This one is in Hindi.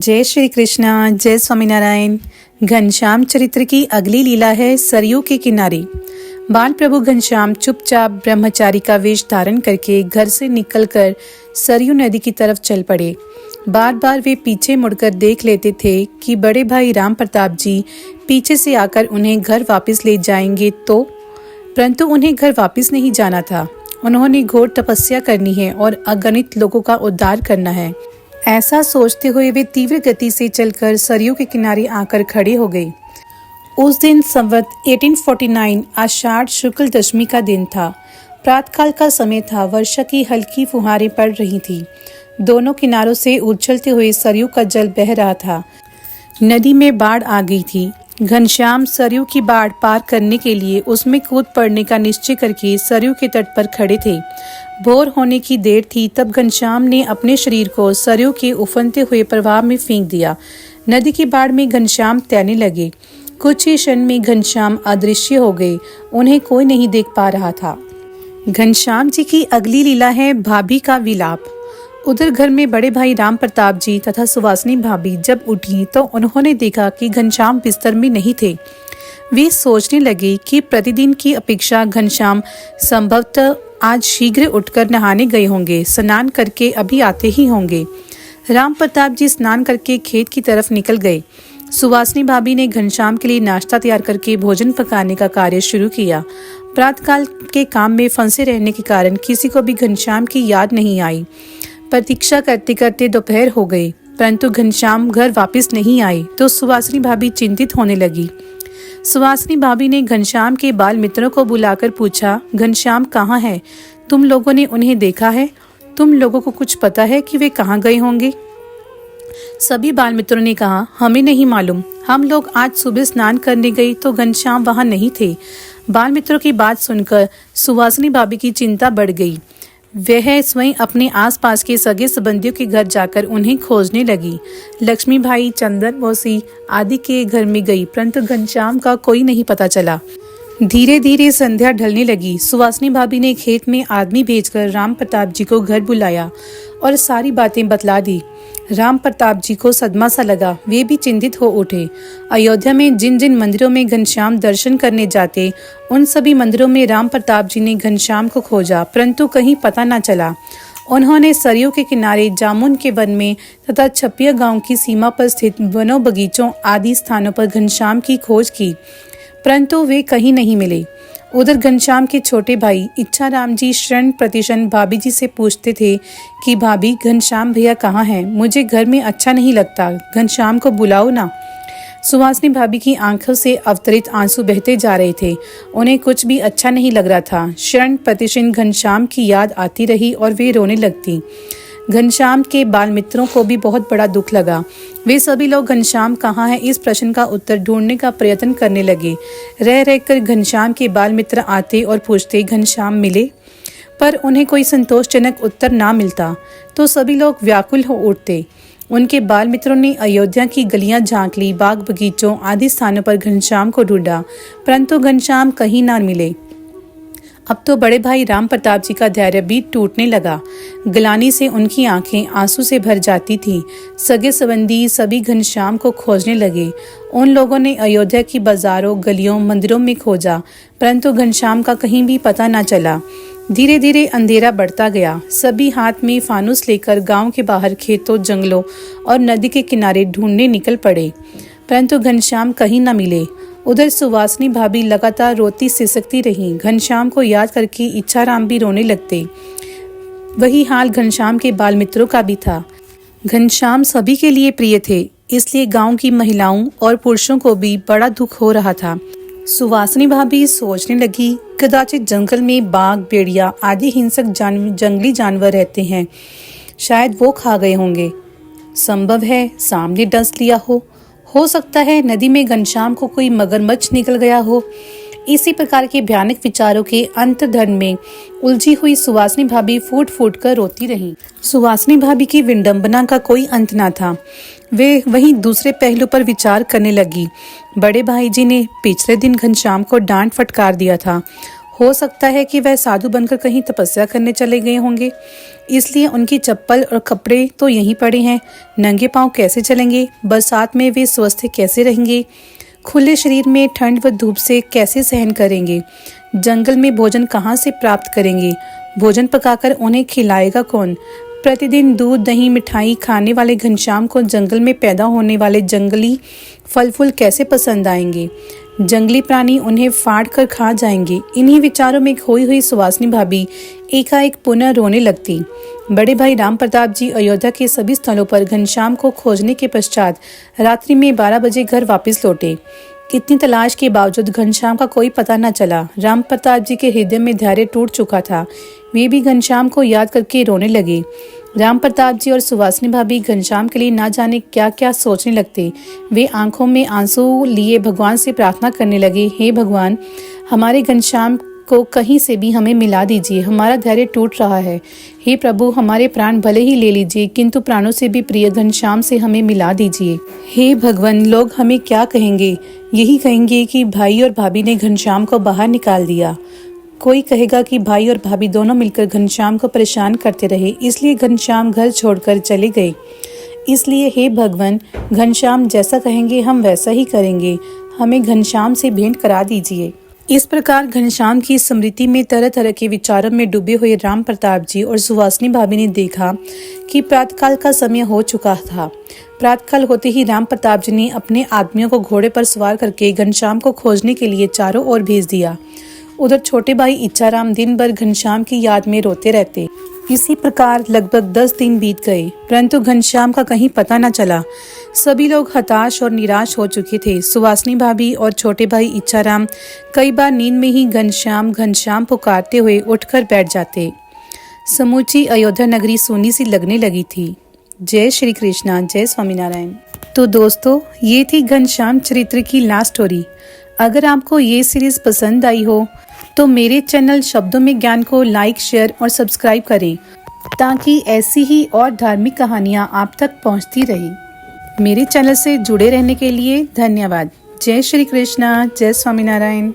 जय श्री कृष्णा, जय स्वामीनारायण। घनश्याम चरित्र की अगली लीला है सरयू के किनारे। बाल प्रभु घनश्याम चुपचाप ब्रह्मचारी का वेश धारण करके घर से निकलकर सरयू नदी की तरफ चल पड़े। बार बार वे पीछे मुड़कर देख लेते थे कि बड़े भाई राम प्रताप जी पीछे से आकर उन्हें घर वापस ले जाएंगे परंतु उन्हें घर वापस नहीं जाना था। उन्होंने घोर तपस्या करनी है और अगणित लोगों का उद्धार करना है। ऐसा सोचते हुए वे तीव्र गति से चलकर सरयू के किनारे आकर खड़े हो गए। उस दिन संवत 1849 आषाढ़ शुक्ल दशमी का दिन था। प्रातःकाल का समय था। वर्षा की हल्की फुहारें पड़ रही थी। दोनों किनारों से उछलते हुए सरयू का जल बह रहा था। नदी में बाढ़ आ गई थी। घनश्याम सरयू की बाढ़ पार करने के लिए उसमें कूद पड़ने का निश्चय करके सरयू के तट पर खड़े थे। भोर होने की देर थी तब घनश्याम ने अपने शरीर को सरयू के उफनते हुए प्रवाह में फेंक दिया। नदी की बाढ़ में घनश्याम तैरने लगे। कुछ ही क्षण में घनश्याम अदृश्य हो गए। उन्हें कोई नहीं देख पा रहा था। घनश्याम जी की अगली लीला है भाभी का विलाप। उधर घर में बड़े भाई राम प्रताप जी तथा सुवासिनी भाभी जब उठी तो उन्होंने देखा कि घनश्याम बिस्तर में नहीं थे। वे सोचने लगे कि प्रतिदिन की अपेक्षा घनश्याम संभवतः आज शीघ्र उठकर नहाने गए होंगे। स्नान करके अभी आते ही होंगे। राम प्रताप जी स्नान करके खेत की तरफ निकल गए। सुवासिनी भाभी ने घनश्याम के लिए नाश्ता तैयार करके भोजन पकाने का कार्य शुरू किया। प्रातःकाल के काम में फंसे रहने के कारण किसी को भी घनश्याम की याद नहीं आई। प्रतीक्षा करते करते दोपहर हो गई, परंतु घनश्याम घर वापस नहीं आए तो सुवासिनी भाभी चिंतित होने लगी। सुवासिनी भाभी ने घनश्याम के बाल मित्रों को बुलाकर पूछा, घनश्याम कहाँ है? तुम लोगों ने उन्हें देखा है? तुम लोगों को कुछ पता है कि वे कहाँ गए होंगे? सभी बाल मित्रों ने कहा, हमें नहीं मालूम। हम लोग आज सुबह स्नान करने गए तो घनश्याम वहाँ नहीं थे। बाल मित्रों की बात सुनकर सुवासिनी भाभी की चिंता बढ़ गई। वह स्वयं अपने आसपास के सगे संबंधियों के घर जाकर उन्हें खोजने लगी। लक्ष्मी भाई, चंदन मौसी आदि के घर में गई, परंतु घनश्याम का कोई नहीं पता चला। धीरे धीरे संध्या ढलने लगी। सुवासिनी भाभी ने खेत में आदमी भेजकर राम प्रताप जी को घर बुलाया और सारी बातें बतला दी। राम प्रताप जी को सदमा सा लगा। वे भी चिंतित हो उठे। अयोध्या में जिन जिन मंदिरों में घनश्याम दर्शन करने जाते, उन सभी मंदिरों में राम प्रताप जी ने घनश्याम को खोजा, परंतु कहीं पता न चला। उन्होंने सरयू के किनारे, जामुन के वन में तथा छपिया गांव की सीमा पर स्थित वनों, बगीचों आदि स्थानों पर घनश्याम की खोज की, परंतु वे कहीं नहीं मिले। उधर घनश्याम के छोटे भाई इच्छाराम जी क्षण प्रतिक्षण भाभी जी से पूछते थे कि भाभी, घनश्याम भैया कहाँ हैं? मुझे घर में अच्छा नहीं लगता, घनश्याम को बुलाओ ना। सुवासिनी भाभी की आंखों से अवतरित आंसू बहते जा रहे थे। उन्हें कुछ भी अच्छा नहीं लग रहा था। क्षण प्रतिक्षण घनश्याम की याद आती रही और वे रोने लगती। घनश्याम के बाल मित्रों को भी बहुत बड़ा दुख लगा। वे सभी लोग घनश्याम कहाँ है इस प्रश्न का उत्तर ढूंढने का प्रयत्न करने लगे। रह रहकर घनश्याम के बाल मित्र आते और पूछते, घनश्याम मिले? पर उन्हें कोई संतोषजनक उत्तर ना मिलता तो सभी लोग व्याकुल हो उठते। उनके बाल मित्रों ने अयोध्या की गलियां झांक ली, बाग बगीचों आदि स्थानों पर घनश्याम को ढूंढा, परंतु घनश्याम कहीं ना मिले। अब तो बड़े भाई राम प्रताप जी का धैर्य भी टूटने लगा। ग्लानि से उनकी आंखें आंसू से भर जाती थीं। सगे संबंधी सभी घनश्याम को खोजने लगे। उन लोगों ने अयोध्या की बाजारों, गलियों, मंदिरों में खोजा, परंतु घनश्याम का कहीं भी पता न चला। धीरे धीरे अंधेरा बढ़ता गया। सभी हाथ में फानुस लेकर गांव के बाहर खेतों, जंगलों और नदी के किनारे ढूंढने निकल पड़े, परंतु घनश्याम कहीं न मिले। उधर सुवासिनी भाभी लगातार रोती सिसकती रहीं। घनश्याम को याद करके इच्छाराम भी रोने लगते। वही हाल घनश्याम के बाल मित्रों का भी था। घनश्याम सभी के लिए प्रिय थे, इसलिए गांव की महिलाओं और पुरुषों को भी बड़ा दुख हो रहा था। सुवासिनी भाभी सोचने लगी, कदाचित जंगल में बाघ, भेड़िया आदि हिंसक जंगली जानवर रहते हैं, शायद वो खा गए होंगे। संभव है सामने डस लिया हो सकता है नदी में घनश्याम को कोई मगरमच्छ निकल गया हो। इसी प्रकार के भयानक विचारों के अंतर्धन में उलझी हुई सुवासिनी भाभी फूट फूट कर रोती रहीं। सुवासिनी भाभी की विडंबना का कोई अंत न था। वे वहीं दूसरे पहलू पर विचार करने लगी। बड़े भाई जी ने पिछले दिन घनश्याम को डांट फटकार दिया था। हो सकता है कि वह साधु बनकर कहीं तपस्या करने चले गए होंगे, इसलिए उनकी चप्पल और कपड़े तो यहीं पड़े हैं। नंगे पांव कैसे चलेंगे? बरसात में वे स्वस्थ कैसे रहेंगे? खुले शरीर में ठंड व धूप से कैसे सहन करेंगे? जंगल में भोजन कहाँ से प्राप्त करेंगे? भोजन पकाकर उन्हें खिलाएगा कौन? प्रतिदिन दूध दही मिठाई खाने वाले घनश्याम को जंगल में पैदा होने वाले जंगली फल फूल कैसे पसंद आएंगे? जंगली प्राणी उन्हें फाड़ कर खा जाएंगे। इन्हीं विचारों में खोई हुई सुवासिनी भाभी एकाएक पुनः रोने लगती। बड़े भाई राम प्रताप जी अयोध्या के सभी स्थलों पर घनश्याम को खोजने के पश्चात रात्रि में 12 बजे घर वापस लौटे। इतनी तलाश के बावजूद घनश्याम का कोई पता न चला। राम प्रताप जी के हृदय में धैर्य टूट चुका था। वे भी घनश्याम को याद करके रोने लगे। राम प्रताप जी और सुवासिनी भाभी घनश्याम के लिए ना जाने क्या क्या सोचने लगते। वे आंखों में आंसू लिए भगवान से प्रार्थना करने लगे, हे भगवान, हमारे घनश्याम को कहीं से भी हमें मिला दीजिए। हमारा धैर्य टूट रहा है। हे प्रभु, हमारे प्राण भले ही ले लीजिए, किंतु प्राणों से भी प्रिय घनश्याम से हमें मिला दीजिए। हे भगवान, लोग हमें क्या कहेंगे? यही कहेंगे कि भाई और भाभी ने घनश्याम को बाहर निकाल दिया। कोई कहेगा कि भाई और भाभी दोनों मिलकर घनश्याम को परेशान करते रहे, इसलिए घनश्याम घर छोड़कर चले गए। इसलिए हे भगवान, घनश्याम जैसा कहेंगे हम वैसा ही करेंगे। हमें घनश्याम से भेंट करा दीजिए। इस प्रकार घनश्याम की स्मृति में तरह तरह के विचारों में डूबे हुए राम प्रताप जी और सुवासिनी भाभी ने देखा कि प्रातःकाल का समय हो चुका था। प्रातःकाल होते ही राम प्रताप जी ने अपने आदमियों को घोड़े पर सवार करके घनश्याम को खोजने के लिए चारों ओर भेज दिया। उधर छोटे भाई इच्छाराम दिन भर घनश्याम की याद में रोते रहते। इसी प्रकार लगभग 10 दिन बीत गए, परंतु घनश्याम का कहीं पता न चला। सभी लोग हताश और निराश हो चुके थे। सुवासिनी भाभी और छोटे भाई इच्छाराम कई बार नींद में ही घनश्याम घनश्याम पुकारते हुए उठकर बैठ जाते। समूची अयोध्या नगरी सोनी सी लगने लगी थी। जय श्री कृष्णा, जय स्वामीनारायण। तो दोस्तों, ये थी घनश्याम चरित्र की लास्ट स्टोरी। अगर आपको ये सीरीज पसंद आई हो तो मेरे चैनल शब्दों में ज्ञान को लाइक, शेयर और सब्सक्राइब करें, ताकि ऐसी ही और धार्मिक कहानियाँ आप तक पहुँचती रही। मेरे चैनल से जुड़े रहने के लिए धन्यवाद। जय श्री कृष्णा, जय स्वामीनारायण।